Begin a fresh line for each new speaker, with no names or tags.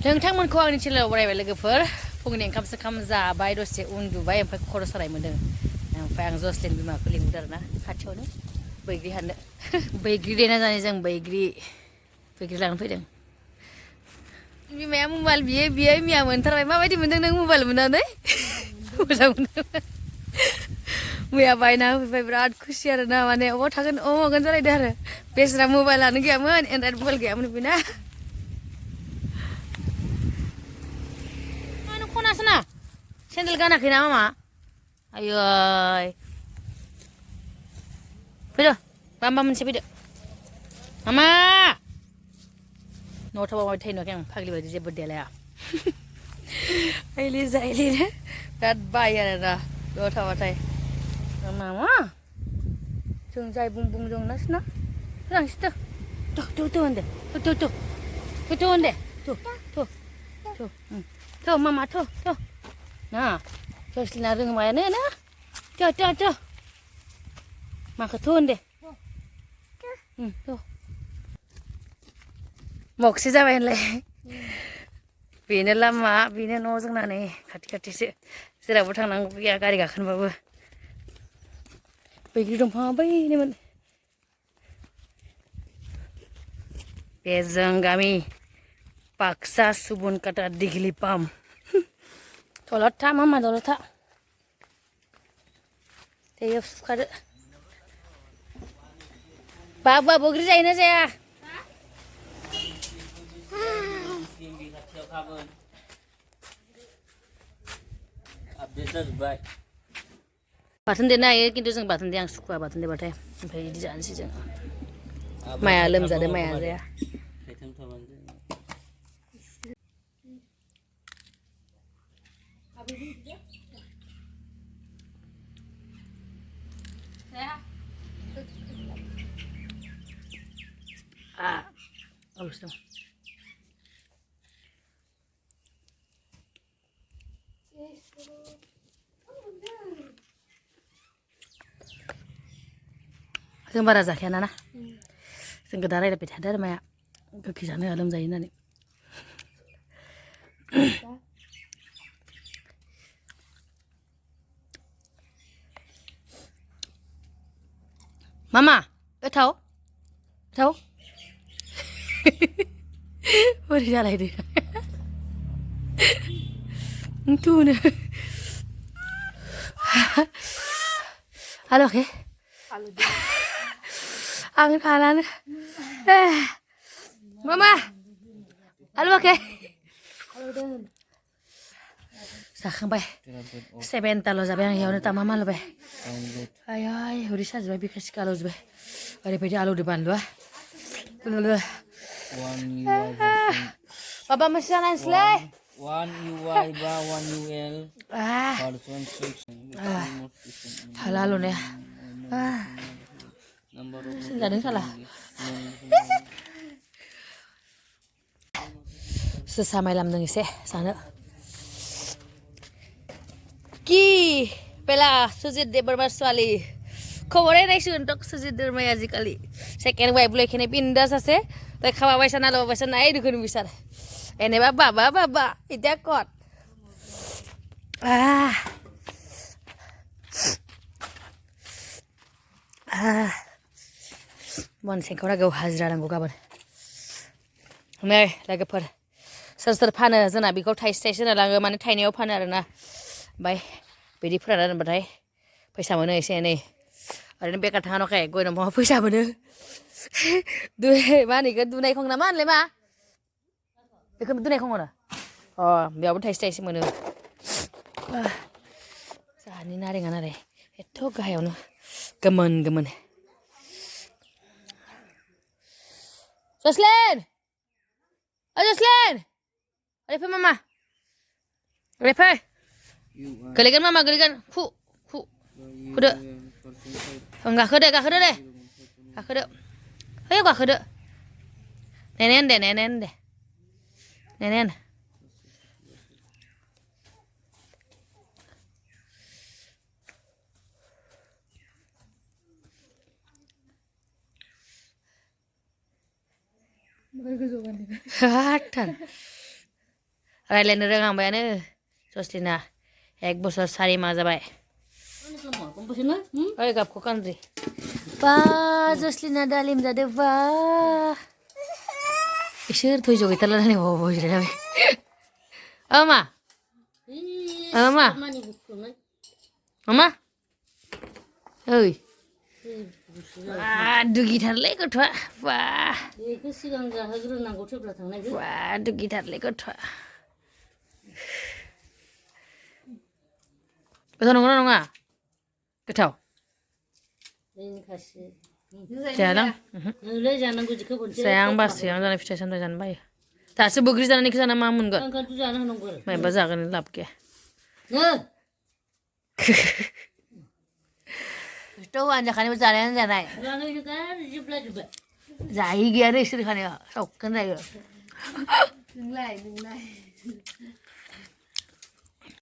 नोंथांमोनखौ आंनि चेनेलाव बरायबाय लोगोफोर फुंनि ओंखाम जाबाय दसे उन्दुबाय ओमफ्राय खर' सानाय मोन्दों ओमफ्राय आं जसलिन बिमाखौ लिंहरदों आरोना खाथियावनो बैग्रि हाननो बैग्रि देना जानाय जों बैग्रि लानानै फैदों बिमाया मबाइल बियो मिया मोनथारबाय माबायदि मोन्दों नों मबाइल मोननानै मोजां मोनदों मैया बायना होफैबाय बिराद खुसि आरोना माने अबाव थागोन मागोन जालायदों आरो बेस्रा मबाइलानो गैयामोन एनड्रइड मबाइल गैयामोन बेना खनासना सेन्देल गानाखै ना मामा आयै फैदो बाम्बा मोनसे फैदो मामा न'आव थाबा माबायदि थायो नुवाखै आं फाग्लि बायदि जेबो देलाया आइलि जाइलिनो बिराद बायो आरोना न'आव थाबाथाय मामा जों जाय बुं जों नासिना लांसिथ' थ' होनदे थ' होनदे थ' मामा थ' ना जसलिना रोंबायानो ना थ' माखौ थ' होनदे थ' मक्सि जाबाय होनलाय बेनो लामा बेनो न' जोंना नै खाथिसो जेरावबो थांनांगौ गैया गारि गाखोनोबाबो बैग्रि दंफाङा बैनोमोन बे जों गामि बाक्सा सुबनकाटा दिघिली पाम दलद था मामा दलद था देयो फुखादो बाबुआ बैग्रि जायोना जाया बाथोन देनो हायो खिन्थु जों बाथोन दे आं सुखुवा बाथोन देबाथाय ओमफ्राय बिदि जानोसै जों माया लोमजादों माया जाया halus dong जों बारा जाखायाना ना जों गोदा रायलायबाय थादों आरो माया गोखै जानो लोमजायो होननानै मामा गोथाव बोरै जालायदों tuh halo ke angin kanan mama halo ke जाखांबाय 7 ताल' जाबाय आं इयावनो ता मामा लबाय आय उदै साजोबबाय बिखासि गाल'जोबबाय ओरैबायदि आलौदो बानलुआ बाबा मोनसे जानायसैलै
1 UY ba 1 UL person 6
halal nih
number
जादों साला sesamai lamdeng एसे जानो কি পেলা সুজিত দেববৰ্মাৰ ছোৱালী খবৰে নাইচোন তোক সুজিত দেববৰ্মাই আজিকালি সেকেন্ড ওয়াইফ লৈ খেনে বিন্দাস আছে তই খাবা পাইছা না লব পাইছা নাই দেখোন বিচাৰ এনেবা বাবা এতিয়া কত मन सेंखौरा गौ हाजिरा नांगौ गाबोन नै लोगोफोर सोर फानो जोंना बेखौ थाइसे होना लाङो माने थाइनैयाव फानो आरोना ओमफ्राय बिदि फोरानना दोनबाथाय फैसा मोनो एसे एनै ओरैनो बेकार थाङा नखाय गय दंफाङाव फैसा मोनो मा होनो इखो दुनायखं ना मा होनलाय मा बेखौ दुनायखं होनो बेयावबो थाइसे मोनो जाहानि नारेंआ नालाय एथ' गाहायावनो गोमोन Jocelyn! Oh Jocelyn! Repe mama. Repe. Gelikan mama, gelikan. Kuda. Enggak kuda deh. Kuda. Ayo gak kuda. Nenen deh. Nenen. Hatan. रायज्लायनो रोंहांबायानो जसलिना 1 बोसोर 4 माह जाबाय ओइ गाबखौ गानद्रि बा जसलिना दालिम जादो बा इसोर धैज' गैथारलानै बाव जिरायबाय मा मा मा ओइ दुगिथारलै गथ'आ बा
बेखौ सिगां जाहोग्रोनांगौ थेब्ला थांनायखौ
बा दुगिथारलै गथ'आ गोथाव नंगौना नङा गोथाव जायादां
नोंलाय जानांगौ जिखौ खनसे
जाया आं बासो आं जानाय फिथाइ सामथाइ जानो बायो दासो बोग्रि जानायनिखौ जाना मा मोनगोन
ओंखायनोथ' जानो होनांगौ आरो
मायबा जागोन लाब गैया थ' आनजाखानायबो जानायानो जानाय
जानायनो गाज्रिब्ला जोब्बाय
जायै गैयानो इसोर खानाया सावखोन जायो
नोंलाय